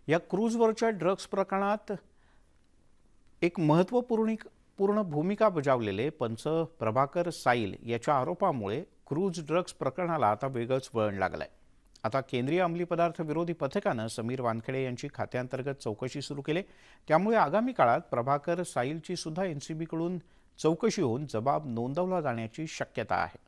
या क्रूजवरच्या ड्रग्ज प्रकरणात एक महत्त्वपूर्ण भूमिका बजावलेले पंच प्रभाकर साईल याच्या आरोपामुळे क्रूज ड्रग्ज प्रकरणाला आता वेगळंच वळण लागलंय। आता केंद्रीय अंमली पदार्थ विरोधी पथकानं समीर वानखेडे यांची खात्यांतर्गत चौकशी सुरू केली। त्यामुळे आगामी काळात प्रभाकर साईलची सुद्धा एनसीबीकडून चौकशी होऊन जबाब नोंदवला जाण्याची शक्यता आहे।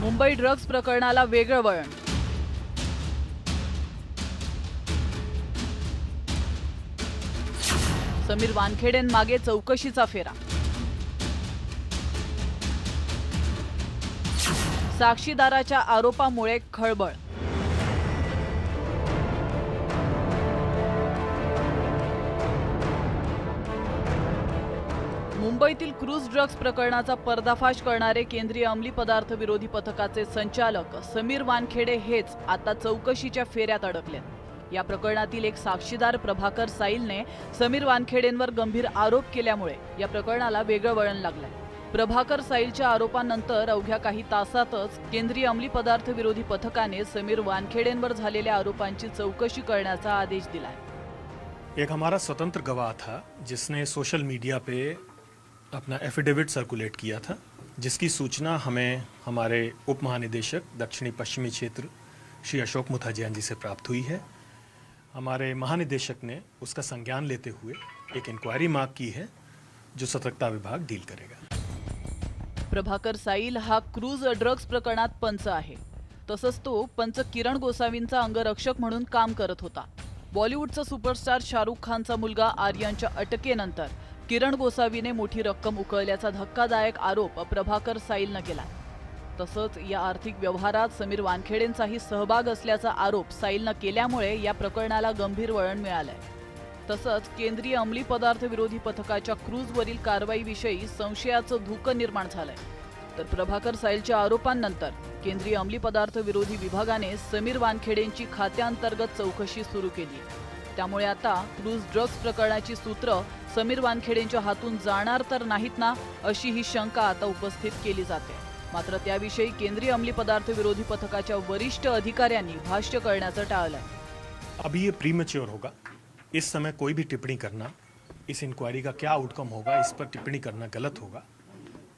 मुंबई ड्रग्ज प्रकरणाला वेगळं वळण। समीर वानखेडेंमागे चौकशीचा फेरा। साक्षीदाराच्या आरोपामुळे खळबळ। मुंबईतील क्रूज ड्रग्ज प्रकरणाचा पर्दाफाश करणारे केंद्रीय अंमली पदार्थ विरोधी पथकाचे संचालक समीर वानखेडे हेच आता चौकशीच्या फेऱ्यात अडकलेत। या प्रकरणातील एक साक्षीदार प्रभाकर साईलने समीर वानखेडेंवर गंभीर आरोप केल्यामुळे या प्रकरणाला वेगळं वळण लागलंय। प्रभाकर साईलच्या आरोपानंतर अवघ्या काही तासातच केंद्रीय अंमली पदार्थ विरोधी पथकाने समीर वानखेडेंवर झालेल्या आरोपांची चौकशी करण्याचा आदेश दिलाय। एक हमारा स्वतंत्र गवाह था जिसने सोशल मीडिया पे अपना एफिडेविट सर्कुलेट किया था, जिसकी सूचना हमें हमारे उप महानिदेशक दक्षिणी पश्चिमी क्षेत्र श्री अशोक मुथाजियान जी से प्राप्त हुई है। हमारे महानिदेशक ने उसका संज्ञान लेते हुए एक इंक्वायरी मार्क की है जो सतर्कता विभाग डील करेगा। प्रभाकर साईल हा क्रूज ड्रग्ज प्रकरणात पंच आहे। तसंच तो पंच किरण गोसावींचा अंगरक्षक म्हणून काम करत होता। बॉलिवूडचा सुपरस्टार शाहरुख खानचा मुलगा आर्यनच्या अटकेनंतर किरण गोसावीने मोठी रक्कम उकळल्याचा धक्कादायक आरोप प्रभाकर साईलने केला। तसंच या आर्थिक व्यवहारात समीर वानखेडेंचाही सहभाग असल्याचा आरोप साईलने केल्यामुळे या प्रकरणाला गंभीर वळण मिळालंय। तसंच केंद्रीय अंमली पदार्थ विरोधी पथकाच्या क्रूजवरील कारवाईविषयी संशयाचं धुकं निर्माण झालंय। तर प्रभाकर साईलच्या आरोपांनंतर केंद्रीय अंमली पदार्थ विरोधी विभागाने समीर वानखेडेंची खात्यांतर्गत चौकशी सुरू केली। त्यामुळे आता क्रूज ड्रग्ज प्रकरणाची सूत्र समीर वानखेडेंच्या हातून जाणार तर नाहीत ना, अशी ही शंका आता उपस्थित केली जाते। मात्र त्याविषयी केंद्रीय अंमली पदार्थ विरोधी पथकाच्या वरिष्ठ अधिकाऱ्यांनी भाष्य करण्याचं टाळलंय। अभी ये प्रीमेच्योर होगा, इस समय कोई भी टिप्पणी करना, इस इंक्वायरी का क्या आउटकम होगा इस पर टिप्पणी करना गलत होगा।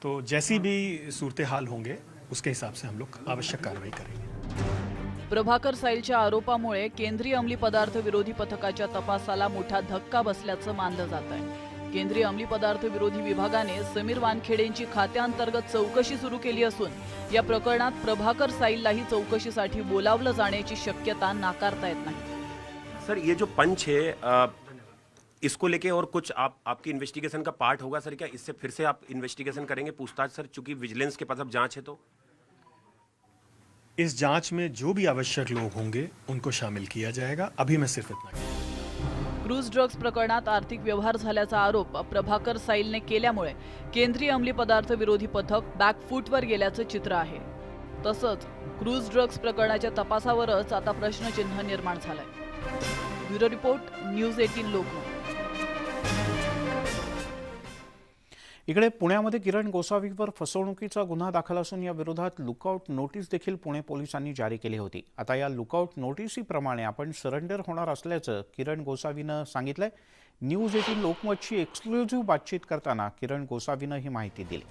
तो जैसी भी सूरत हाल होंगे उसके हिसाब से हम लोग आवश्यक कार्रवाई करेंगे। प्रभाकर साईलच्या आरोपामुळे केंद्रीय अंमली पदार्थ विरोधी पथकाच्या तपासाला मोठा धक्का बसल्याचं मानलं जात आहे। केंद्रीय अंमली पदार्थ विरोधी विभागाने समीर वानखेडेंची खात्यांतर्गत चौकशी सुरू केली असून या प्रकरणात प्रभाकर साईललाही चौकशीसाठी बोलावलं जाण्याची शक्यता नाकारता येत नाही। सर, ये जो पंच है इसको लेके और कुछ आपकी इन्वेस्टिगेशन का पार्ट होगा सर? क्या इससे फिर से आप इन्वेस्टिगेशन करेंगे, पूछताछ सर, चूंकि विजिलेंस के पास अब जांच है? तो इस जांच में जो भी आवश्यक लोग होंगे उनको शामिल किया जाएगा। अभी मैं सिर्फ इतना कहूंगा। क्रूज ड्रग्ज प्रकरणात आर्थिक व्यवहार झाल्याचा आरोप प्रभाकर साईलने केल्यामुळे केंद्रीय अंमली पदार्थ विरोधी पथक बॅकफूटवर गेल्याचं चित्र आहे। तसंच क्रूज ड्रग्ज प्रकरणाच्या तपासावरच आता प्रश्नचिन्ह निर्माण झालंय। Bureau report, news 18 Lokmat. इकडे पुण्यामध्ये किरण गोसावीवर फसवणुकीचा गुन्हा दाखल असून या विरोधात लुकआउट नोटीस देखील पुणे पोलिसांनी जारी केली होती। आता या लुकआउट नोटीसीप्रमाणे आपण सरेंडर होणार असल्याचं किरण गोसावीनं सांगितलंय। न्यूज 18 लोकमतची एक्सक्लुझिव्ह बातचीत करताना किरण गोसावीनं ही माहिती दिली।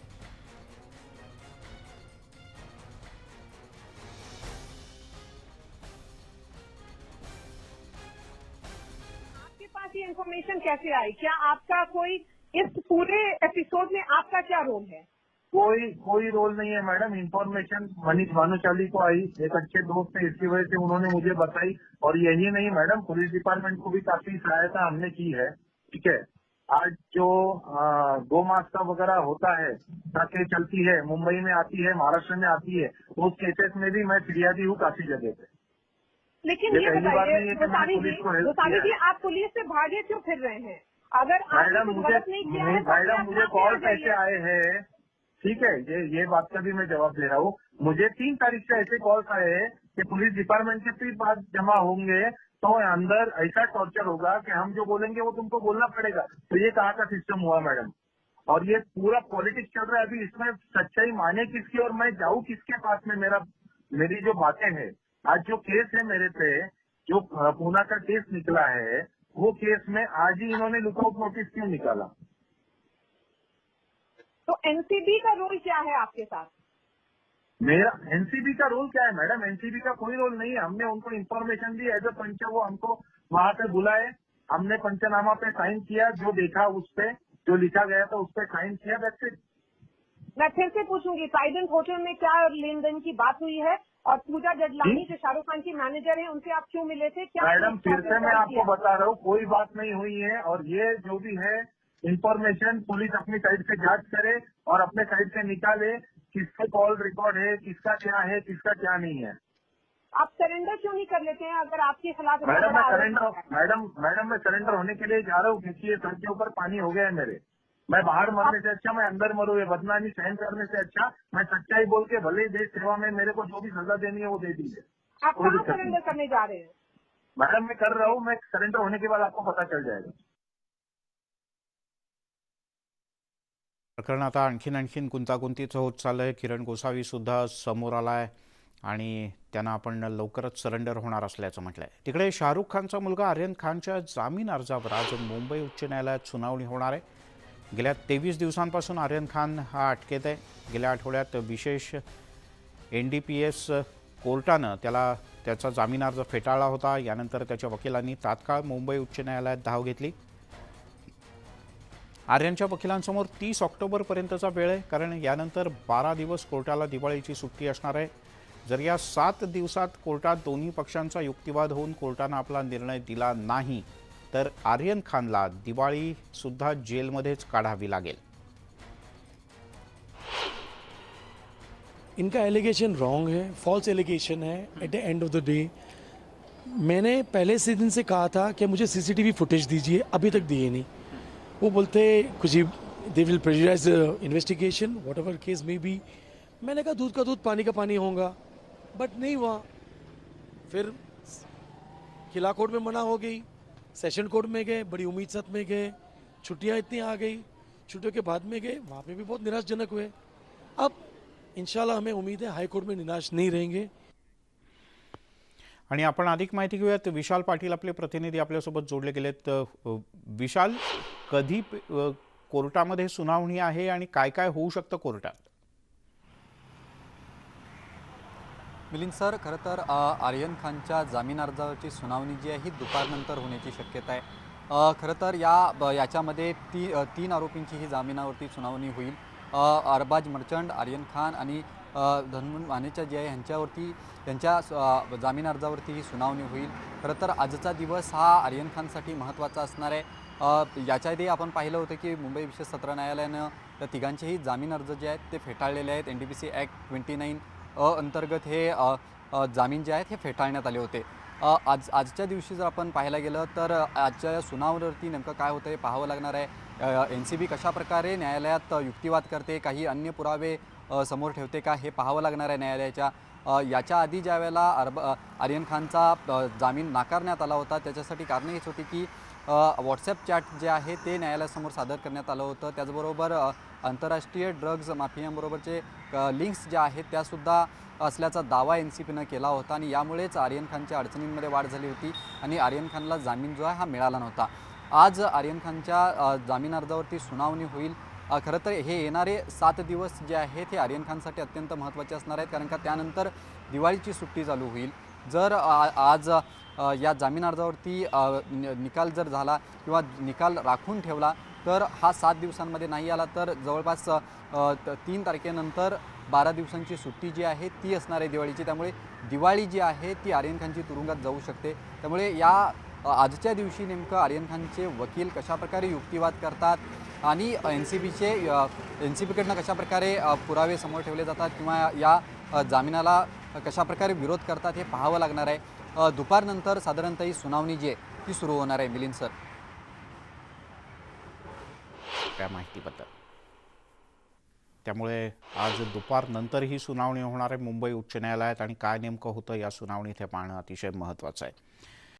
आपके पास ये इन्फॉर्मेशन कैसे आई? क्या आपका कोई इस पूरे एपिसोड में आपका क्या रोल है? कोई रोल नहीं है मैडम। इन्फॉर्मेशन मनीष भानुशाली को आई, एक अच्छे दोस्त है, इसकी वजह से उन्होंने मुझे बताई। और यही नहीं मैडम, पुलिस डिपार्टमेंट को भी काफी सहायता हमने की है। ठीक है, आज जो गौ मास्ता वगैरह होता है, ट्रकें चलती है, मुंबई में आती है, महाराष्ट्र में आती है, तो उस केसेस में भी मैं फिरियादी हूँ काफी जगह पे। लेकिन ये बताइए गोसावी जी, आप पुलिस से भागे क्यों फिर रहे हैं? अगर आपने कुछ गलत नहीं किया है तो मैडम मुझे कॉल कैसे आए हैं ठीक है, ये बात का भी मैं जवाब दे रहा हूँ। मुझे 3 तारीख से ऐसे कॉल्स आए हैं कि पुलिस डिपार्टमेंट के भी बात जमा होंगे तो अंदर ऐसा टॉर्चर होगा कि हम जो बोलेंगे वो तुमको बोलना पड़ेगा। तो ये कहाँ का सिस्टम हुआ मैडम? और ये पूरा पॉलिटिक्स चल रहा है अभी। इसमें सच्चाई माने किसकी और मैं जाऊँ किसके पास में? मेरी जो बातें हैं, आज जो केस है मेरे पे, जो पूना का केस निकला है, वो केस में आज ही इन्होंने लुकआउट नोटिस क्यों निकाला? तो एनसीबी का रोल क्या है आपके साथ? मेरा एनसीबी का रोल क्या है मैडम? एनसीबी का कोई रोल नहीं है। हमने उनको इन्फॉर्मेशन दी एज ए पंच, वो हमको वहां पे बुलाए, हमने पंचनामा पे साइन किया, जो देखा उस पे, जो लिखा गया था उस पे साइन किया, दैट्स इट। मैं फिर से पूछूंगी, ट्राइडेंट होटल में क्या लेन देन की बात हुई है? और पूजा जडलानी जो शाहरुख खान की मैनेजर है, उनसे आप क्यों मिले थे? क्या मैडम फिर से मैं आपको किया? बता रहा हूँ, कोई बात नहीं हुई है। और ये जो भी है इंफॉर्मेशन पुलिस अपनी साइड से जांच करे और अपने साइड से निकाले, किसका कॉल रिकॉर्ड है, किसका क्या है, किसका क्या नहीं है। आप सरेंडर क्यों नहीं कर लेते हैं अगर आपके खिलाफ? मैडम मैं सरेंडर होने के लिए जा रहा हूँ क्योंकि ये सर के ऊपर पानी हो गया है मेरे। मैं बाहर मरने से अच्छा मैं अंदर मरूं। ये बदनामी सहन करने से अच्छा मैं सच्चाई बोल के भले ही देश सेवा में मेरे को जो भी सजा देनी है वो दे दीजिए। आप कोई कहाँ दिक्कत नहीं। सरेंडर करने जा रहे हैं? मैडम मैं कर रहा हूँ, मैं सरेंडर होने के बाद आपको पता चल जाएगा। प्रकरण आता आणखीन गुंतागुंतीचं होत चाललंय। किरण गोसावी सुद्धा समोर आलाय आणि त्यांना आपण लवकरच सरेंडर होणार असल्याचं म्हटलंय। तिकडे शाहरुख खानचा मुलगा आर्यन खानच्या जामीन अर्जावर आज मुंबई उच्च न्यायालयात सुनावणी होणार आहे। गेल्या 23 दिवसांपासून आर्यन खान हा अटकेत आहे। गेल्या आठवड्यात विशेष NDPS कोर्टानं त्याचा जामीन अर्ज फेटाळला होता। यानंतर त्याच्या वकिलांनी तात्काळ मुंबई उच्च न्यायालयात धाव घेतली। आर्यनच्या वकिलांसमोर 30 ऑक्टोबरपर्यंतचा वेळ आहे, कारण यानंतर 12 दिवस कोर्टाला दिवाळीची सुट्टी असणार आहे। जर या 7 दिवसात कोर्टात दोन्ही पक्षांचा युक्तिवाद होऊन कोर्टानं आपला निर्णय दिला नाही तर आर्यन खानला दिवाळी सुद्धा जेलमध्येच काढावी लागेल। इनका एलिगेशन रॉन्ग है, फॉल्स एलिगेशन है। At the end of the day मैंने पहले से दिन से कहा था कि मुझे CCTV फुटेज दीजिए, अभी तक दिए नहीं। वो बोलते कुछ ही they will prejudice investigation whatever case may be. मैंने कहा दूध का दूध पानी का पानी होगा, बट नहीं हुआ। फिर खिला कोर्ट में मना हो गई, सेशन कोर्ट में गए, बड़ी उम्मीद साथ में गए, छुट्टियां इतनी आ गई, छुट्टियों के बाद में गए, वहाँ पे भी बहुत निराशजनक हुए। अब इंशाल्लाह हमें उम्मीद है हाई कोर्ट में निराश नहीं रहेंगे। आणि आपण अधिक माहिती घेऊयात। विशाल पाटील आपले प्रतिनिधी आपल्यासोबत जोडले गेलेत। विशाल, कधी कोर्टामध्ये सुनावणी आहे आणि काय काय होऊ शकतं कोर्टात? मिलिंद सर, खरं तर आर्यन खानच्या जामीन अर्जावरची सुनावणी जी आहे ही दुपारनंतर होण्याची शक्यता आहे। खरं तर याच्यामध्ये तीन आरोपींची ही जामिनावरती सुनावणी होईल। अरबाज मर्चंट, आर्यन खान आणि धनमन मानेचा जे आहे यांच्या जामीन अर्जावरती ही सुनावणी होईल। खरं तर आजचा दिवस हा आर्यन खानसाठी महत्त्वाचा असणार आहे। याच्या आधी आपण पाहिलं होतं की मुंबई विशेष सत्र न्यायालयानं त्या तिघांचेही जामीन अर्ज जे आहेत ते फेटाळलेले आहेत। NDPC ॲक्ट 29 अंतर्गत हे जामीन जे आहेत हे फेटाळण्यात आले होते। आजच्या दिवशी जर आपण पाहायला गेलं तर आजच्या या सुनावणीवरती नेमकं काय होतं हे पाहावं लागणार आहे। NCB कशाप्रकारे न्यायालयात युक्तिवाद करते, काही अन्य पुरावे समोर ठेवते का, हे पाहावं लागणार आहे न्यायालयाच्या। याच्या आधी ज्या वेळेला आर्यन खानचा जामीन नाकारण्यात आला होता त्याच्यासाठी कारण हेच होती की व्हॉट्सॲप चॅट जे आहे ते न्यायालयासमोर सादर करण्यात आलं होतं। त्याचबरोबर आंतरराष्ट्रीय ड्रग्ज माफियांबरोबरचे लिंक्स ज्या आहेत त्यासुद्धा असल्याचा दावा NCBनं केला होता आणि यामुळेच आर्यन खानच्या अडचणींमध्ये वाढ झाली होती आणि आर्यन खानला जामीन जो आहे हा मिळाला नव्हता। आज आर्यन खानच्या जामीन अर्जावरती सुनावणी होईल। खरं तर हे येणारे 7 दिवस जे आहेत हे आर्यन खानसाठी अत्यंत महत्त्वाचे असणार आहेत, कारण का त्यानंतर दिवाळीची सुट्टी चालू होईल। जर आज या जामीन अर्जावरती निकाल जर झाला किंवा निकाल राखून ठेवला तर हा 7 दिवसांमध्ये नाही आला तर जवळपास 3 तारखेनंतर 12 दिवसांची सुट्टी जी आहे ती असणार आहे दिवाळीची। त्यामुळे दिवाळी जी आहे ती आर्यन खानची तुरुंगात जाऊ शकते। त्यामुळे या आजच्या दिवशी नेमकं आर्यन खानचे वकील कशाप्रकारे युक्तिवाद करतात आणि NCBकडनं कशाप्रकारे पुरावे समोर ठेवले जातात किंवा या जामिनाला कशाप्रकारे विरोध करतात हे पाहावं लागणार आहे। दुपारनंतर साधारणतः ही सुनावणी जी आहे ती सुरू होणार आहे। मिलिंद सर, त्या माहितीबद्दल त्यामुळे आज दुपारनंतर ही सुनावणी होणार आहे मुंबई उच्च न्यायालयात आणि काय नेमकं होतं या सुनावणीत हे पाहणं अतिशय महत्त्वाचं आहे.